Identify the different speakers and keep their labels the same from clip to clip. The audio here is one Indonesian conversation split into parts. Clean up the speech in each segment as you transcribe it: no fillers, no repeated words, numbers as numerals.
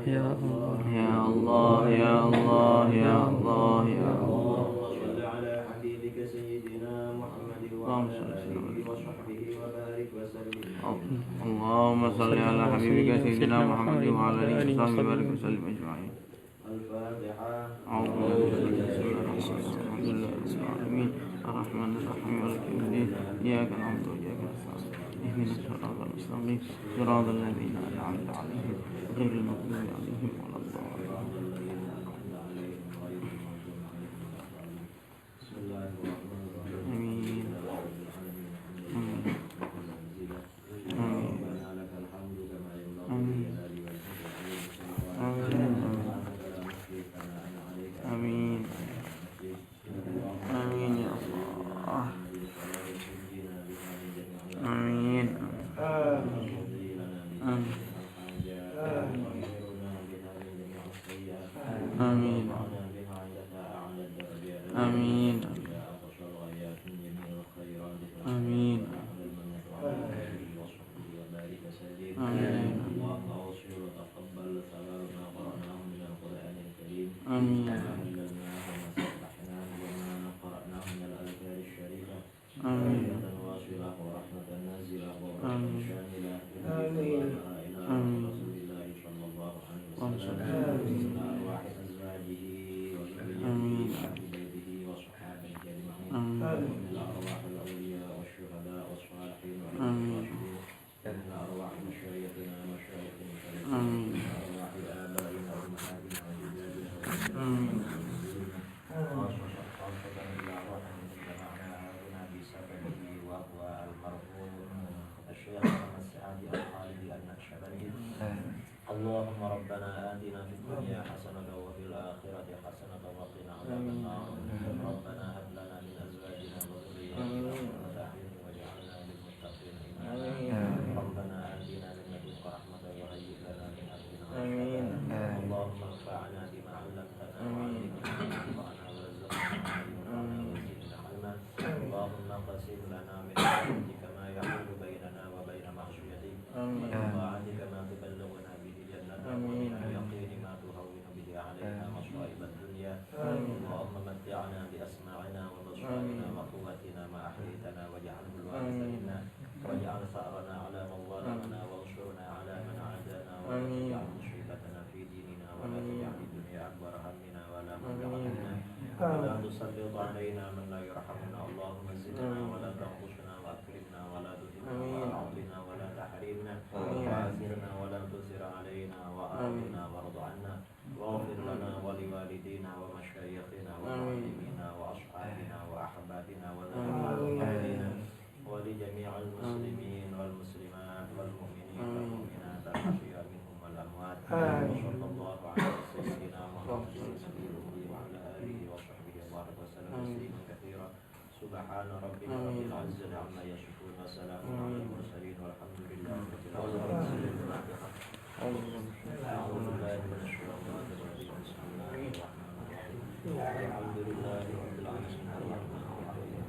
Speaker 1: Ya Allah,
Speaker 2: Ya Allah, Ya Allah, Ya Allah, Ya Allah.
Speaker 3: اللهم صل على حبيبك سيدنا محمد وعلى آله وصحبه وبارك وسلم.
Speaker 2: اللهم صل على حبيبك سيدنا محمد وعلى آله وصحبه وبارك وسلم أجمعين.
Speaker 3: الفاتحة.
Speaker 2: أعوذ بالله من الشيطان الرجيم. بسم الله الرحمن الرحيم. الرحمن الرحيم مالك يوم الدين. إياك نعبد وإياك نستعين. اهدنا الصراط المستقيم صراط الذين أنعمت عليهم غير المغضوب عليهم ولا الضالين.
Speaker 3: بسم الله الرحمن الرحيم.
Speaker 2: آمين. آمين.
Speaker 3: ربنا لك الحمد كما ينبغي
Speaker 2: آمين.
Speaker 3: لجلال وجهك
Speaker 2: آمين. آمين. آمين يا الله. آمين. آمين. آمين. آمين. آمين.
Speaker 3: اللهم اغفر وتقبل ثواب ما قرأناه من القرآن الكريم.
Speaker 2: آمين.
Speaker 3: علمناه وسبحناه وما قرأناه من الأذكار الشريفة.
Speaker 2: آمين.
Speaker 3: رحمة واصلة ورحمة نازلة ورحمة
Speaker 2: آمين.
Speaker 3: شاملة.
Speaker 2: آمين.
Speaker 3: إلى
Speaker 2: آمين.
Speaker 3: رسول الله صلى الله عليه
Speaker 2: آمين.
Speaker 3: وسلم. إلى أرواح أزواجه وذريته
Speaker 2: آمين.
Speaker 3: وأهل بيته وصحابه أجمعين.
Speaker 2: آمين.
Speaker 3: إلى أرواح الأولياء والشهداء والصالحين
Speaker 2: آمين.
Speaker 3: والراشدين. إلى أرواح مشايخنا ومشايخ
Speaker 2: آمين.
Speaker 3: إلى أرواح آبائنا وأمهاتنا وأجدادنا
Speaker 2: آمين.
Speaker 3: خاصة إلى روح من جمعناها هنا بسببه وهو المرحوم الشيخ محمد سعد الخالدي النكشبندي. اللهم ربنا آتنا في الدنيا حسنة وفي الآخرة حسنة وقنا عذاب النار. ربنا هب لنا من أزواجنا وذرياتنا قرة أعين واجعلنا للمتقين إماما. ربنا آتنا من لدنك رحمة وهيئ لنا من أمرنا رشدا. اللهم انفعنا بما علمتنا وعلمنا ما ينفعنا وارزقنا ما ينفعنا وزدنا علما. اللهم قسم لنا من رحمتك ما يحول بيننا وبين معصيتك ومن طاعتك ما تبلغنا به جنتك ومن اليقين ما تهون به علينا مصائب الدنيا. اللهم متعنا بأسماعنا وبصرنا وقوتنا ما أحييتنا واجعله الوارث منا واجعل ثأرنا على من ظلمنا وانصرنا على من عادانا ولا تجعل مصيبتنا في ديننا ولا تجعل الدنيا أكبر همنا ولا مبلغ علمنا ولا تسلط علينا من لا يرحمنا. اللهم زدنا ولا تنقصنا وأكرمنا ولا تهنا وأعطنا ولا تحرمنا وآثرنا ولا تؤثر علينا وآتنا وارض عنا واغفر لنا ولوالدينا ومشايخنا ومعلمينا وأصحابنا وأحبابنا وذرياتنا ولجميع المسلمين والمسلمات والمؤمنين والمؤمنات الأحياء منهم والأموات. وصلى الله على سيدنا محمد وعلى آله وصحبه وبارك وسلم تسليما كثيرا. سبحان ربك رب العزة عما يصفون وسلام على المرسلين والحمد لله رب العالمين. أعوذ بالله من الشيطان الرجيم. بسم الله الرحمن الرحيم. الحمد لله رب العالمين الرحمن الرحيم.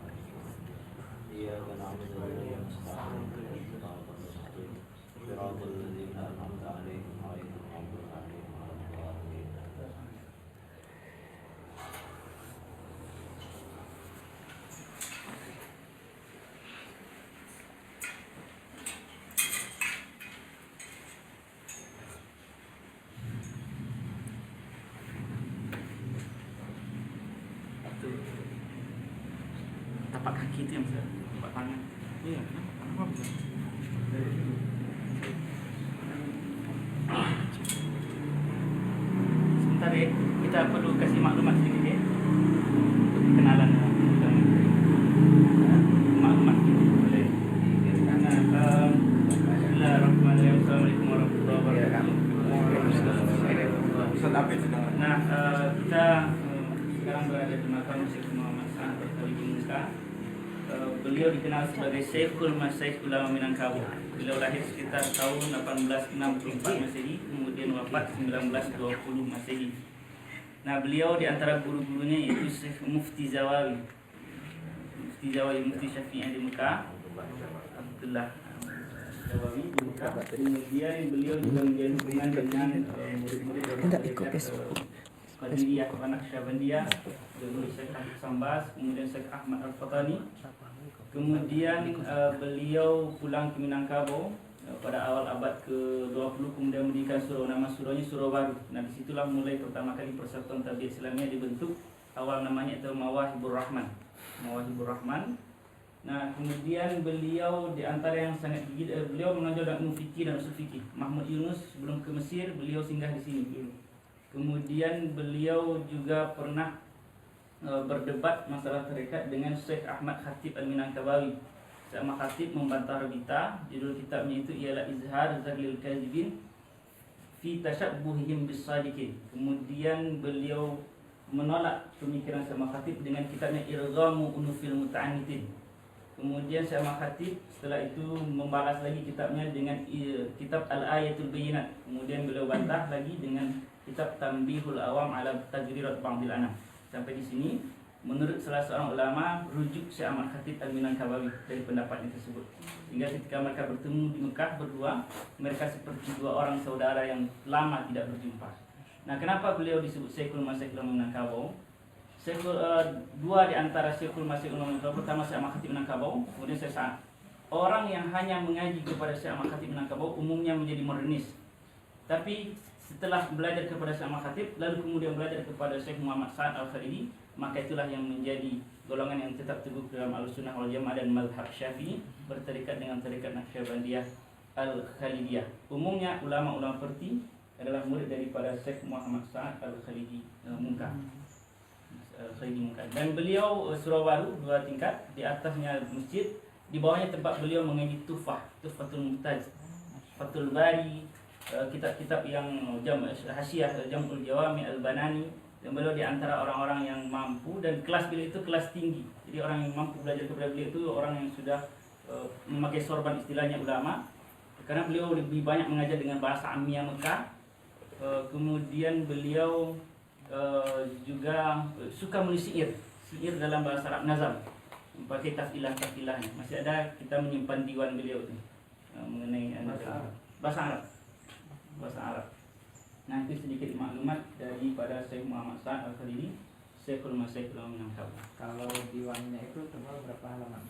Speaker 3: إياك نعبد وإياك نستعين اهدنا الصراط المستقيم صراط الذين أنعمت عليهم غير المغضوب عليهم ولا الضالين.
Speaker 1: tapak kaki itu yang bisa tapak tangan.
Speaker 2: Iya, kenapa bisa?
Speaker 1: Sebentar ya, kita perlu kasih maklumat sedikit ya untuk kenalan maklumat boleh. Bismillahirrahmanirrahim. Assalamualaikum warahmatullahi wabarakatuh. Nah, kita sekarang berada di makam Syekh Muhammad Sa'ad Al-Musa. Beliau dikenal sebagai Syekhul Masyaikh Ulama Minangkabau. Beliau lahir sekitar tahun 1864 Masehi, kemudian wafat 1920 Masehi. Nah, beliau di antara guru-gurunya yaitu Syekh Mufti Zawawi, Mufti Syafi'i di Mekah, Abdullah.
Speaker 2: Nawawi di Mekah. Kemudian beliau juga menjalin hubungan dengan murid-murid dari Qadiriyah wa Naqsyabandiyah, murid Syekh Habib Sambas, kemudian Syekh Ahmad Al-Fatani. Kemudian beliau pulang ke Minangkabau pada awal abad ke-20, kemudian mendirikan surau, nama suraunya Surau Baru. Nah, disitulah mulai pertama kali Persatuan Tabligh Islamiyah dibentuk. Awal namanya itu Mawahibur Rahman. Mawahibur Rahman. Nah, kemudian beliau di antara yang sangat gigih, beliau mengajar dalam ilmu fikih dan usul fikih. Mahmud Yunus sebelum ke Mesir, beliau singgah di sini dulu. Kemudian beliau juga pernah berdebat masalah tarekat dengan Syekh Ahmad Khatib Al-Minangkabawi. Syekh Ahmad Khatib membantah Rabita. Judul kitabnya itu ialah Izhar Zahlil Kazibin fi Tashabbuhihim Bis-Sadiqin. Kemudian beliau menolak pemikiran Syekh Ahmad Khatib dengan kitabnya Irghamu Unufil Muta'annitin. Kemudian Syekh Ahmad Khatib setelah itu membalas lagi kitabnya dengan kitab Al-Ayatul Bayyinat. Kemudian beliau bantah lagi dengan kitab Tanbihul Awam ala Tajrirat Ba'dil Anam. Sampai di sini menurut salah seorang ulama rujuk Syekh Ahmad Khatib Al-Minangkabawi dari pendapatnya tersebut. Sehingga ketika mereka bertemu di Mekah berdua, mereka seperti dua orang saudara yang lama tidak berjumpa. Nah, kenapa beliau disebut Syekhul Masyekhul Minangkabau? Dua di antara Syekhul Masyekhul Minangkabau, pertama Syekh Ahmad Khatib Minangkabau, kemudian Syekh Sa'ad. Orang yang hanya mengaji kepada Syekh Ahmad Khatib Minangkabau umumnya menjadi modernis. Tapi setelah belajar kepada Syekh Ahmad Khatib, lalu kemudian belajar kepada Syekh Muhammad Sa'ad Al-Khalidi, maka itulah yang menjadi golongan yang tetap teguh dalam Ahlussunnah wal Jamaah dan mazhab Syafi'i, berterikat dengan tarekat Naqsyabandiyah Al-Khalidiyah. Umumnya ulama-ulama seperti adalah murid daripada Syekh Muhammad Sa'ad Al-Khalidi Munkar. Dan beliau surau baru 2 tingkat, di atasnya masjid, di bawahnya tempat beliau mengaji Tuhfatul Muhtaj, Fathul Bari, kitab-kitab yang Hasyiah Jam'ul Jawami Al-Banani. Dan beliau di antara orang-orang yang mampu, dan kelas beliau itu kelas tinggi. Jadi orang yang mampu belajar kepada beliau itu orang yang sudah memakai sorban, istilahnya ulama, karena beliau lebih banyak mengajar dengan bahasa Ammiyah Mekah. Kemudian beliau juga suka menulis syair dalam bahasa Arab, nazam, pakai tafilah-tafilahnya. Masih ada, kita menyimpan diwan beliau itu mengenai bahasa Arab. Nah, itu sedikit maklumat daripada Syekh Muhammad Sa'ad Al-Khalidi, Syekhul Masyekhul Minangkabau.
Speaker 3: Kalau diwannya itu tebal berapa halaman?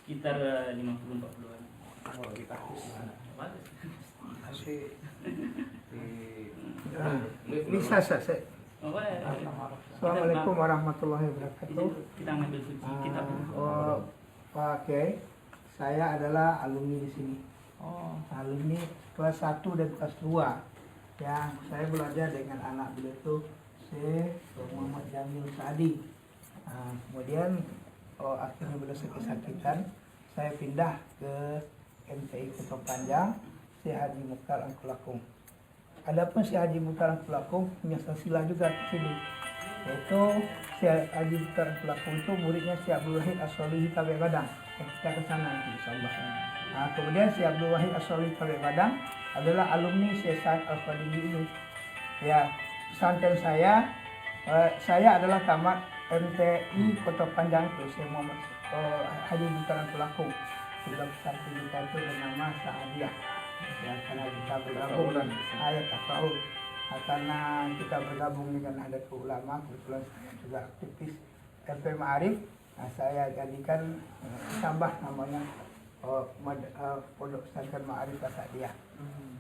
Speaker 2: Sekitar 50-40 halaman.
Speaker 3: Oh, kita mana?
Speaker 4: Bisa saya. Assalamualaikum warahmatullahi wabarakatuh.
Speaker 2: Kita ambil suci kitab.
Speaker 4: Pak Kiai, saya adalah alumni di sini. Alumni kelas 1 dan kelas 2. Yang saya belajar dengan anak beliau itu Syekh Muhammad Jamil Sa'adi. Kemudian akhirnya beliau sakit-sakitan, saya pindah ke MTI Kota Panjang, Syekh Haji Mukhtar Angkulakung. Adapun Syekh Haji Mukhtar Angkulakung punya silsilah juga di sini. Yaitu Syekh Haji Mukhtar Angkulakung itu muridnya Syekh Abdul Wahid As-Solihi Tabe Badang. Kita ke sana insyaallah. Kemudian Syekh Abdul Wahid As-Solihi Tabe Badang adalah alumni Syekh Sa'ad Al-Khalidi ini. Ya, pesantren saya adalah tamat MTI Kota Panjang itu Syekh Muhammad Haji Mukhtar Angkulakung. Sebelum pesantren kita itu bernama Sa'adiyah. Ya, karena kita bergabung ayat Tafa'ul. Karena kita bergabung dengan Nahdlatul Ulama, kebetulan saya juga aktivis MP Ma'arif. Nah, saya jadikan tambah namanya Pondok Pesantren Ma'arif Sa'adiyah.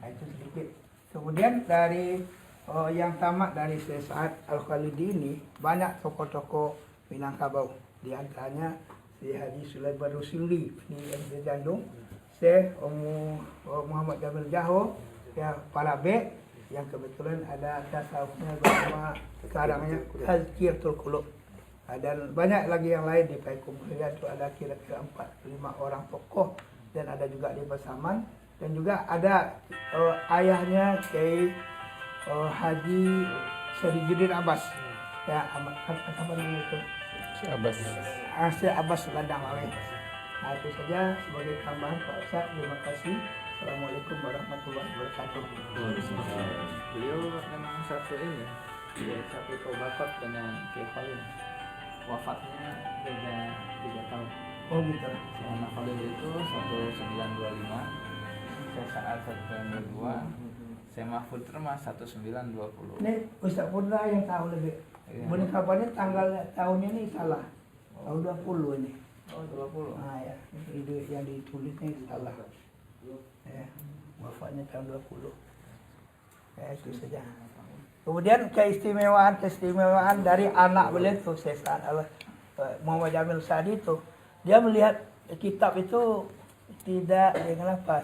Speaker 4: Nah, itu sedikit. Kemudian dari yang tamat dari Syekh Sa'ad Al-Khalidi ini banyak tokoh-tokoh Minangkabau. Di antaranya Syekh Haji Sulaiman Rusuli di MD Jandung, Syekh Muhammad Jamil Jaho, ya Palabek, yang kebetulan ada tasawufnya bernama sekarangnya Tazkiyatul Qulub. Dan banyak lagi yang lain di Payakumbuh itu ada kira-kira 4-5 orang tokoh, dan ada juga di Pasaman, dan juga ada ayahnya Kiai Haji Syarijuddin Abbas. Ya, apa namanya itu? Syekh Abbas Ladang Aleh. Nah, itu saja sebagai tambahan Pak Ustaz. Terima kasih. Assalamualaikum warahmatullahi wabarakatuh.
Speaker 3: Beliau memang satu ini, satu wafat dengan Kiai Khalil. Wafatnya beda 3 tahun.
Speaker 4: Oh gitu.
Speaker 3: Sama Khalil itu 1925,
Speaker 1: saat 192, saya Mahfud Termas 1920.
Speaker 4: Ini Ustaz Purna yang tahu lebih.
Speaker 1: Iya.
Speaker 4: Penetapannya tanggal tahunnya ini salah. Tahun 20 ini.
Speaker 1: Oh 20.
Speaker 4: Nah ya, itu yang ditulisnya salah. Ya, wafatnya tahun 20. Ya, itu saja. Kemudian keistimewaan dari anak beliau itu Syekh Muhammad Jamil Sa'di itu, dia melihat kitab itu tidak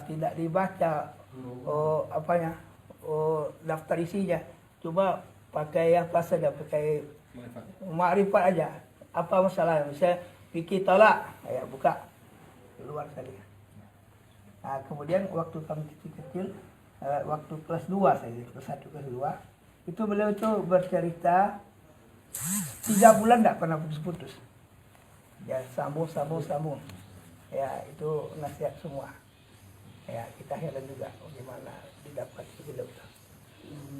Speaker 4: tidak dibaca daftar isinya, coba pakai apa saja, pakai makrifat aja. Apa masalah? Misalnya fikih tolak, ya buka keluar saja. Nah, kemudian waktu kami kecil-kecil, waktu kelas 2 saya, kelas 1 kelas 2, itu beliau itu bercerita 3 bulan tidak pernah putus-putus. Ya sambung. Ya itu nasihat semua. Ya kita heran juga bagaimana didapat beliau.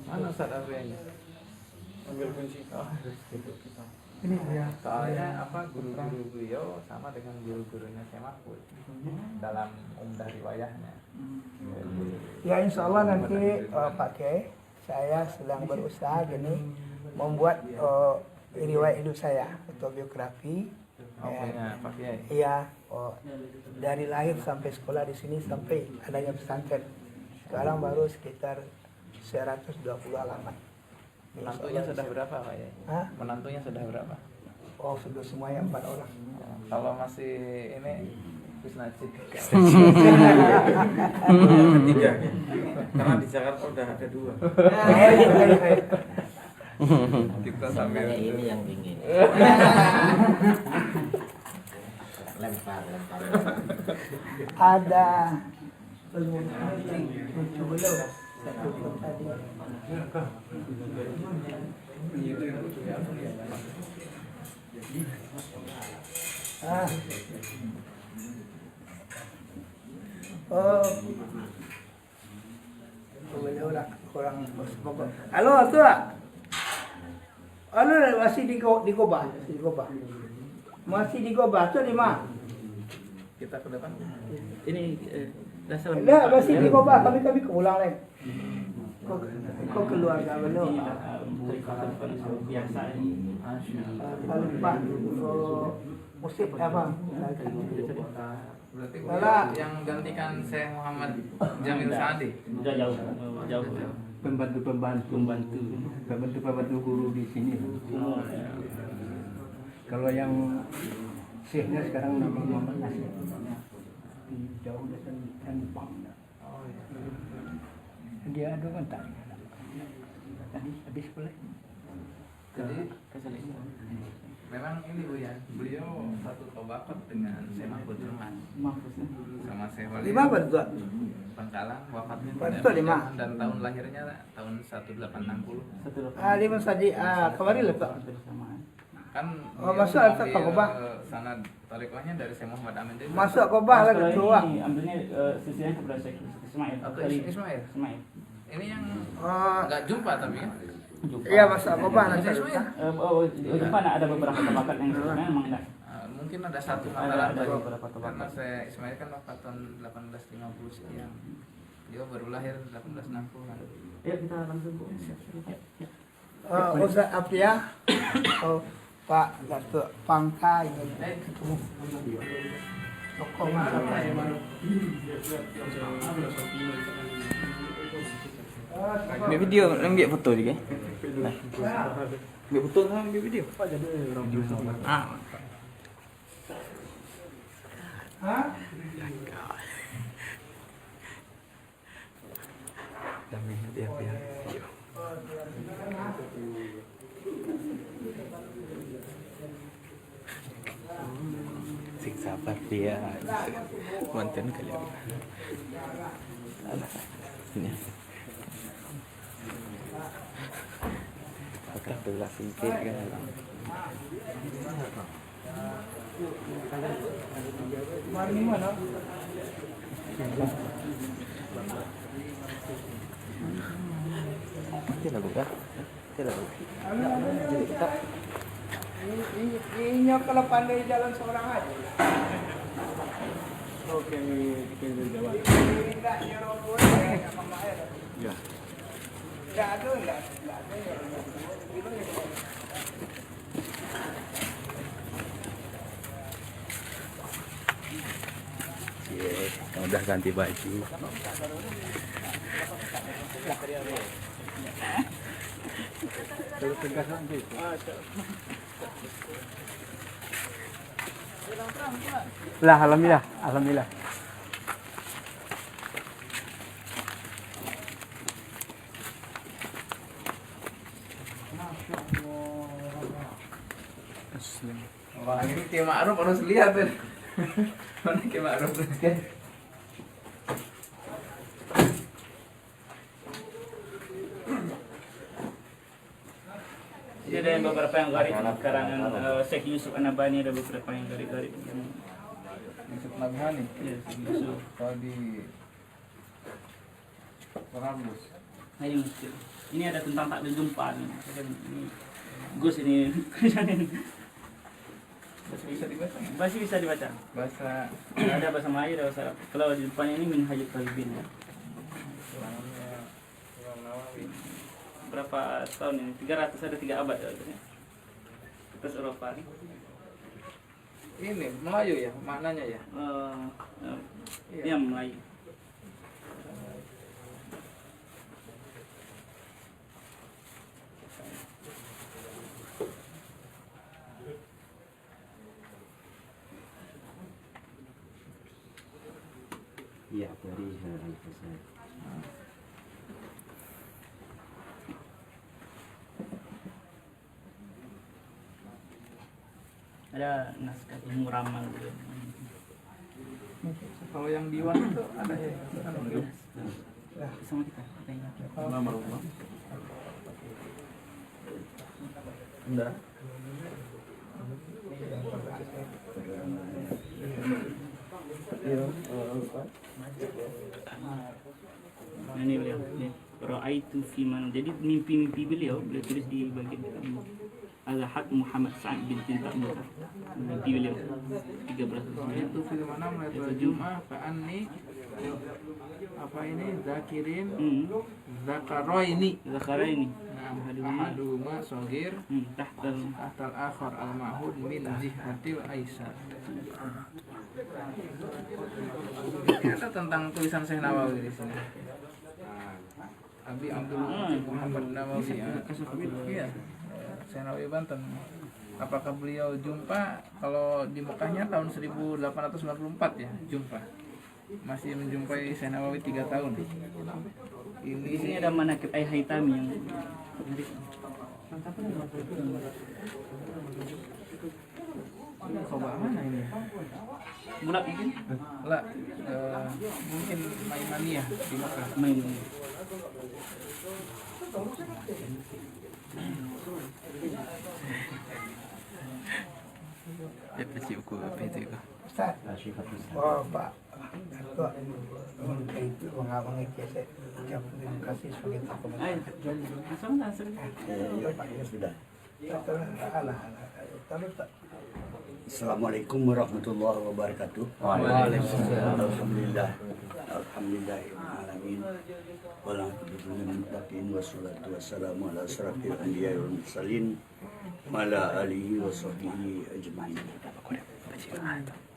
Speaker 1: Mana Ustaz Afrianya?
Speaker 2: Ambil kunci.
Speaker 4: Ini ya.
Speaker 1: Soalnya guru-guru beliau sama dengan guru-gurunya Syekh Mahfud dalam umdah riwayahnya.
Speaker 4: Ya insya Allah nanti pakai. Saya sedang berusaha gini membuat riwayat hidup saya, autobiografi.
Speaker 1: Punya Pak Kiai.
Speaker 4: Iya, dari lahir sampai sekolah di sini sampai adanya pesantren. Sekarang baru sekitar 120 halaman.
Speaker 1: Menantunya sudah berapa Pak Kiai?
Speaker 4: Hah?
Speaker 1: Menantunya sudah berapa?
Speaker 4: Oh, sudah semuanya 4 orang.
Speaker 1: Kalau masih ini Gus Najib.
Speaker 2: Ketiga. Karena di Jakarta udah ada 2.
Speaker 1: Kita sambil
Speaker 3: Namanya ini yang dingin. lempar.
Speaker 4: Ada lucu beliau. Satu tadi. Beliau lah kurang pokok. Halo tua. Halo masih di Koba. Masih di Koba tuh di mana?
Speaker 1: kita ke depan.
Speaker 2: Ini dasar.
Speaker 4: Enggak, masih di Koba, kami pulang lagi. Kok keluarga beliau?
Speaker 2: Biasa ini.
Speaker 4: Kalau Pak musik apa?
Speaker 1: Berarti
Speaker 4: Salah.
Speaker 1: yang gantikan Syekh Muhammad Jamil Sa'di.
Speaker 2: Udah jauh.
Speaker 5: Pembantu guru di sini. Kalau yang syekhnya sekarang nama Muhammad Nasir. Di jauh dari Tanpang.
Speaker 1: Oh iya.
Speaker 5: Dia ada kontak. Habis boleh.
Speaker 1: Jadi memang ini Bu ya, beliau satu tabaqat dengan Syekh Mahfud Termas. Sama Syekh Wali.
Speaker 4: Lima betul.
Speaker 1: Pangkalan wafatnya
Speaker 4: Betul, lima.
Speaker 1: dan tahun lahirnya tahun 1860.
Speaker 4: Lima saja. Kemarin lepas.
Speaker 1: Kan
Speaker 4: Oh,
Speaker 1: beliau
Speaker 4: masuk Al-Fatah
Speaker 1: mengambil,
Speaker 4: Qobah.
Speaker 1: Sanad tarikahnya dari Syekh Muhammad Amin juga.
Speaker 4: Masuk Koba lagi keluar.
Speaker 2: Ambilnya sisinya kepada Syekh Ismail.
Speaker 1: Atau Ismail.
Speaker 2: Ismail.
Speaker 1: Ini yang
Speaker 4: Oh,
Speaker 1: nggak jumpa tapi kan.
Speaker 4: iya masuk Koba nanti.
Speaker 1: Ismail.
Speaker 2: Di mana ada beberapa tabakat yang sebenarnya memang enggak.
Speaker 1: Mungkin ada satu
Speaker 2: Ada
Speaker 1: mataran
Speaker 2: beberapa
Speaker 1: karena
Speaker 2: tabakat.
Speaker 1: saya Ismail kan wafat tahun 1850 sekian. Dia baru lahir 1860-an.
Speaker 2: Yuk kita langsung Bu.
Speaker 4: Ustaz Abdiyah. Oh, Pak Datuk Pangka ini ketemu. Tokoh masyarakat.
Speaker 2: Ambil video, ambil foto juga. Ambil foto sama ambil video. Ah.
Speaker 4: Hah?
Speaker 2: Biar. Siksa dia mantan kalian. Ini. Otak belas sedikit kan.
Speaker 4: Mari mana?
Speaker 2: Ini lagu ya. Ini lagu.
Speaker 4: Ini kalau pandai jalan seorang aja. Oke.
Speaker 2: Ya.
Speaker 4: Nggak ada.
Speaker 2: Udah ganti baju.
Speaker 5: Lah, alhamdulillah, alhamdulillah.
Speaker 6: Wah, ini kayak Ma'ruf harus lihat tuh. Mana kayak Ma'ruf tuh.
Speaker 1: Ini ada yang beberapa yang garip karangan Syekh Yusuf An-Nabhani, ada beberapa yang garip-garip.
Speaker 6: Yusuf Nabhani.
Speaker 1: Ya, Syekh Yusuf.
Speaker 6: Kalau di Rambus.
Speaker 1: Nah, ini ada tentang takdir gempa nih. Ini Gus ini.
Speaker 6: Bisa dibaca nggak?
Speaker 1: Masih bisa dibaca.
Speaker 6: Bahasa
Speaker 1: Ada bahasa Melayu, ada bahasa Arab. Kalau di depannya ini Minhajul Talibin ya.
Speaker 6: Imam Nawawi.
Speaker 1: Berapa tahun ini? 300, ada 3 abad ya. Terus Eropa nih.
Speaker 6: Ini Melayu ya, maknanya ya.
Speaker 1: Iya Melayu.
Speaker 3: Iya, dari Al-Fasad.
Speaker 1: Ada naskah ilmu ramal gitu.
Speaker 6: Kalau yang diwan itu ada ya.
Speaker 1: Sama kita. Katanya.
Speaker 6: Enggak.
Speaker 1: Nah, ini beliau. Ra'aitu fiman. Jadi mimpi-mimpi beliau tulis di bagian Al-Had Muhammad Sa'ad bin Tinta Muta. Mimpi beliau 13
Speaker 6: Itu film mana mulai Jumat Fa'anni apa ini Zakirin Zakaroini.
Speaker 1: Zakara ini.
Speaker 6: Ahaduma Sogir
Speaker 1: Tahtal
Speaker 6: Ahtal akhar al-ma'hud min zihatil aisar. Ini ada tentang tulisan Syekh Nawawi di sini. Abi Abdul Muhammad Nawawi. Iya. Syekh Nawawi Banten. Apakah beliau jumpa kalau di Mekahnya tahun 1894 ya, jumpa. Masih menjumpai Syekh Nawawi 3 tahun.
Speaker 1: di sini ada manakib Al-Haytami yang
Speaker 6: Coba mana ini?
Speaker 1: Bulak mungkin?
Speaker 6: Lah, mungkin Maimaniyah di Mekah.
Speaker 1: Main.
Speaker 4: Ustaz. Oh, Pak. Ketua. Itu mengikis. Terima kasih sebagai tokoh.
Speaker 1: Ayo, langsung.
Speaker 7: Ya, Pak, ya sudah.
Speaker 4: Kalau tak
Speaker 7: Assalamualaikum warahmatullahi wabarakatuh.
Speaker 6: Waalaikumsalam.
Speaker 7: Alhamdulillah. Alhamdulillahirrahmanirrahim. Walhamdulillahil muttaqin wassalatu wassalamu ala asyrafil anbiya'i wal mursalin wa ala alihi wa sahbihi ajmain.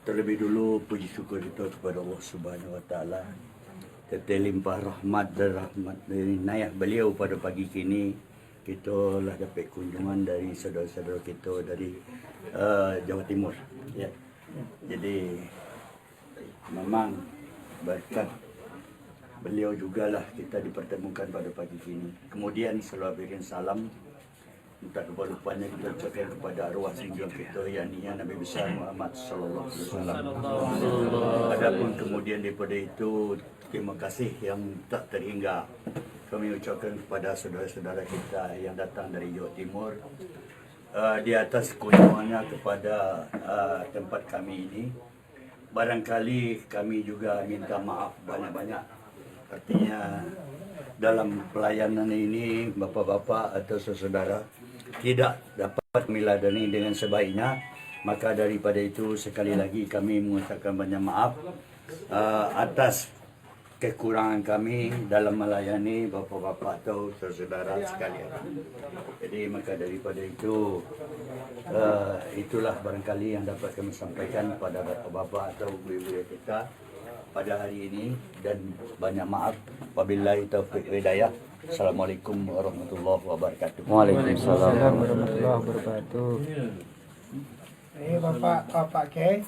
Speaker 7: Terlebih dulu puji syukur kita kepada Allah Subhanahu wa taala. Kita limpah rahmat dari inayah beliau pada pagi kini. Kita lah dapat kunjungan dari saudara-saudara kita dari Jawa Timur. Ya. Jadi memang berkat beliau jugalah kita dipertemukan pada pagi ini. Kemudian selalu berikan salam. Minta kebalupannya kita ucapkan kepada arwah junjungan kita yang Nabi besar Muhammad sallallahu alaihi wasallam. Adapun kemudian daripada itu terima kasih yang tak terhingga kami ucapkan kepada saudara-saudara kita yang datang dari Jawa Timur di atas kunjungannya kepada tempat kami ini. Barangkali kami juga minta maaf banyak-banyak. Artinya dalam pelayanan ini bapak-bapak atau saudara tidak dapat meladani dengan sebaiknya, maka daripada itu sekali lagi kami mengucapkan banyak maaf atas kekurangan kami dalam melayani bapak-bapak atau saudara sekalian. Jadi maka daripada itu, itulah barangkali yang dapat kami sampaikan pada bapak-bapak atau ibu-ibu kita pada hari ini, dan banyak maaf. Wabillahi taufiq hidayah. Assalamualaikum warahmatullahi wabarakatuh.
Speaker 5: Waalaikumsalam warahmatullahi wabarakatuh.
Speaker 4: Ini Bapak K.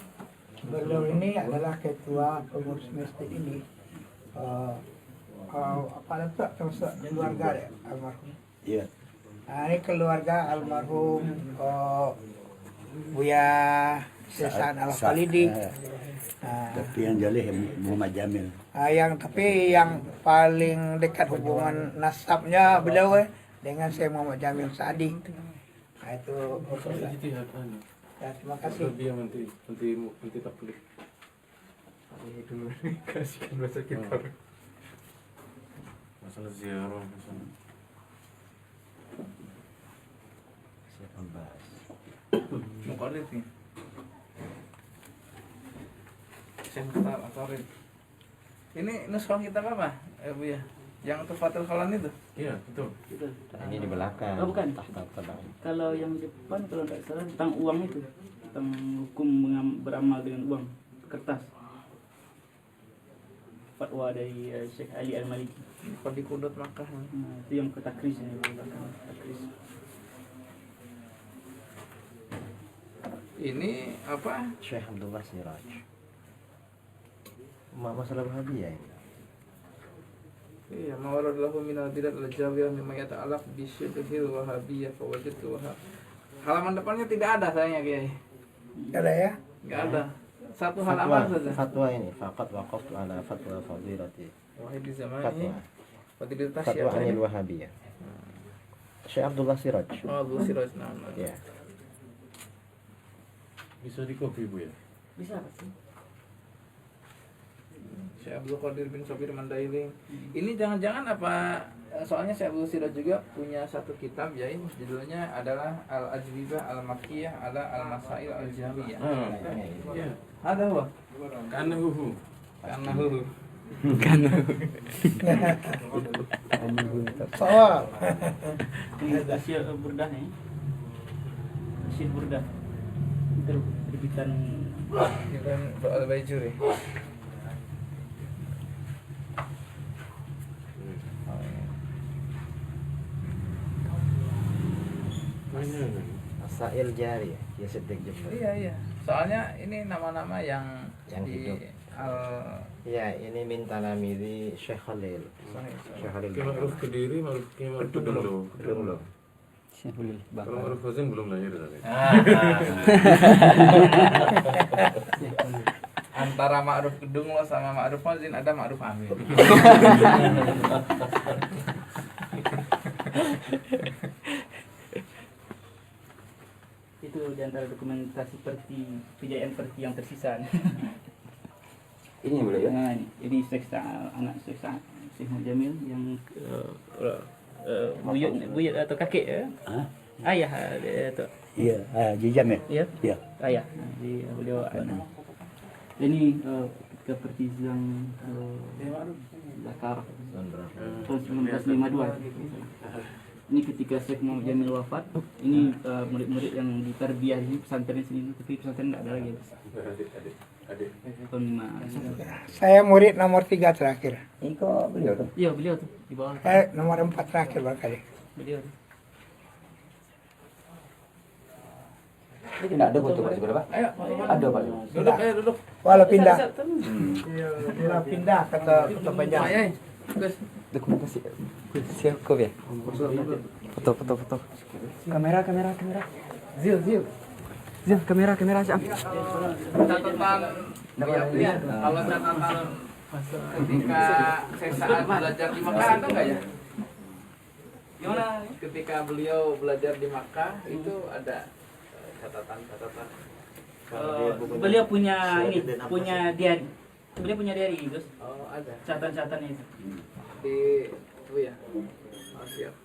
Speaker 4: Beliau ini adalah ketua pengurus masjid ini. Apa itu termasuk keluarga ya, almarhum.
Speaker 7: Iya.
Speaker 4: Nah, ini keluarga almarhum Buya Sesan Al-Khalidi. Nah,
Speaker 7: Tapi yang jalih Muhammad Jamil.
Speaker 4: tapi yang paling dekat hubungan nasabnya beliau dengan Syekh Muhammad Jamil Saadi. Nah, itu ya, terima kasih.
Speaker 2: Nanti tak pelik. Dulu kasihkan bahasa kita. Masalah ziarah masalah.
Speaker 3: Siapa bahas?
Speaker 6: Muqarrib nih. Syekh Mukhtar Asarin. Ini nuskah kita apa, Bu ya? Yang Tufatul Khalan itu?
Speaker 2: Iya, betul.
Speaker 3: Ini di belakang.
Speaker 8: Oh, bukan.
Speaker 3: Tahta tabang.
Speaker 8: Kalau yang di depan kalau tidak salah tentang uang itu, tentang hukum beramal dengan uang kertas. Fatwa dari Syekh Ali Al-Maliki.
Speaker 6: Kalau di Kudut Makkah.
Speaker 8: Nah, itu yang ke takris ini, takris.
Speaker 6: Ini apa?
Speaker 3: Syekh Abdullah Siraj. Masalah Wahabiyah ini.
Speaker 6: Iya, mawaradallahu minal bidat al-jawiyah mimma yata'alaq bi syibhil wahabiyah fa wajadtu wahab. Halaman depannya tidak ada sayangnya Kiai.
Speaker 4: Ada ya?
Speaker 6: Enggak ada. Satu halaman saja.
Speaker 3: Fatwa ini faqat waqaftu ala fatwa fadilati.
Speaker 6: Wahid di zaman ini.
Speaker 3: Fatwa.
Speaker 6: Fadilitas
Speaker 3: Fatwa
Speaker 6: siapa
Speaker 3: anil
Speaker 6: ini?
Speaker 3: Wahabiyah. Syekh Abdullah Siraj.
Speaker 6: Oh, Abu Siraj. Nah.
Speaker 3: Ya.
Speaker 2: Bisa di copy Bu ya?
Speaker 8: Bisa sih.
Speaker 6: Syekh Abdul Qadir bin Sobir Mandailing. Ini jangan-jangan apa, soalnya Syekh Abdul Siraj juga punya satu kitab ya, judulnya adalah Al-Ajwibah Al-Makkiyah ala Al-Masail Al-Jamiyah.
Speaker 2: Iya.
Speaker 6: Ada apa?
Speaker 2: Karena huhu.
Speaker 6: Karena hulu.
Speaker 4: Sawab.
Speaker 8: Ini Asyir Burdah nih. Asyir Burdah. Terbitan
Speaker 6: Kitab Al-Baijuri.
Speaker 3: Masail jariyah. Ya sedek jumlah.
Speaker 6: Iya. Soalnya ini nama-nama yang
Speaker 3: Yang
Speaker 6: di
Speaker 3: hidup. Ya, ini min talamidi Syekh Khalil. Syekh Khalil.
Speaker 2: Ki Ma'ruf Kediri, Ma'ruf Ki Ma'ruf Kedung.
Speaker 3: Belum.
Speaker 2: Kalau Ma'ruf Fazin belum lahir tadi.
Speaker 6: Antara Ma'ruf Kedung lo sama Ma'ruf Mazin ada Ma'ruf Amin.
Speaker 8: itu di antara dokumentasi kejayaan Perti yang tersisa.
Speaker 3: Ini boleh ya?
Speaker 8: Nah, ini anak Syekh Sa'ad, Syekh Muhammad Jamil yang buyut atau kakek ya?
Speaker 7: Hah?
Speaker 8: Ayah itu.
Speaker 7: Iya, Haji Jamil.
Speaker 8: Ya?
Speaker 7: Iya.
Speaker 8: Ayah. Jadi beliau anak. Ini ketika Perti yang Dakar tahun 1952. Ini ketika Syekh Muhammad Jamil wafat, ini murid-murid yang ditarbiyah di pesantren sini, tapi pesantren tidak ada lagi.
Speaker 2: Adik.
Speaker 8: Tahun 5.
Speaker 4: Saya murid nomor 3 terakhir.
Speaker 3: Ini kok beliau tuh?
Speaker 8: Iya, beliau tuh di bawah.
Speaker 4: Nomor 4 terakhir barangkali.
Speaker 8: Beliau tuh.
Speaker 3: Ini tidak ada foto Pak seberapa?
Speaker 6: Ayo,
Speaker 3: Ada Pak.
Speaker 6: duduk ayo duduk.
Speaker 4: Walau pindah.
Speaker 8: Iya.
Speaker 4: Walau pindah kata Banjar.
Speaker 6: Ayo, Gus.
Speaker 5: Dokumentasi. Siap kok ya? Foto. Kamera. Zil, kamera Syam.
Speaker 6: Catatan ya, kalau catatan ketika saya saat belajar di Makkah ada nggak ya? Gimana? Ketika beliau belajar di Makkah itu ada catatan.
Speaker 8: Beliau punya diary. Beliau punya diary, Gus.
Speaker 6: Oh, ada.
Speaker 8: Catatan-catatannya itu.
Speaker 6: Di itu ya. Oh, siap.